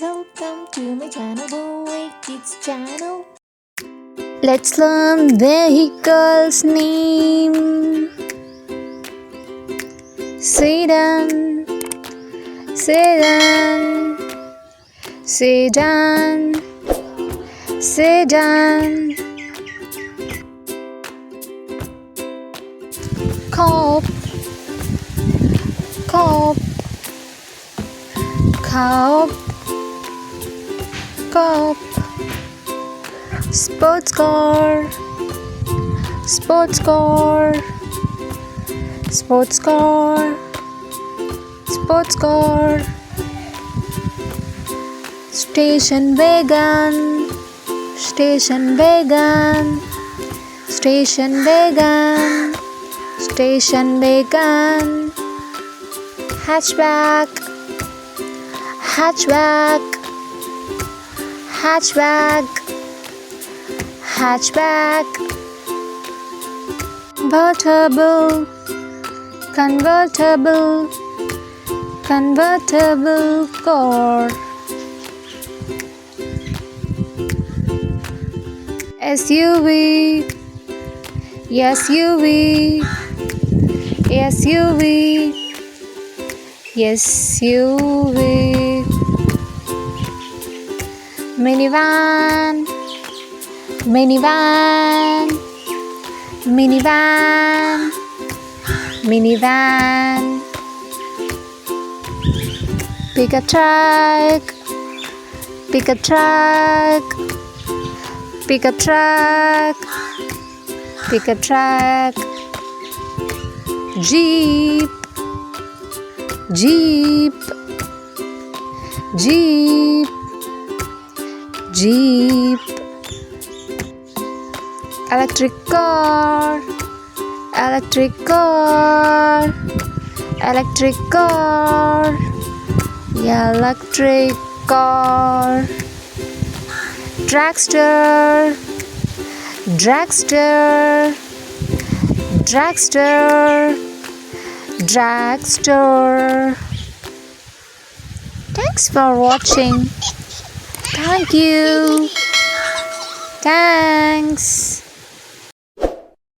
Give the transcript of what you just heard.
Welcome to my channel, Boy Kids channel. Let's learn vehicles name. Sedan, sedan, sedan, sedan. Cob, cob, cob, cob. Sports car, sports car, sports car, sports car. Station wagon, station wagon, station wagon, station wagon. Hatchback, hatchback, hatchback, hatchback. Convertible, convertible, convertible car. SUV, SUV, SUV, SUV. Minivan, minivan, minivan, minivan. Pickup truck, pickup truck, pickup truck, pickup truck. Jeep, jeep, jeep, jeep. Electric car, electric car, electric car, electric car. Dragster, dragster, dragster, dragster. Thanks for watching. Thank you. Thanks.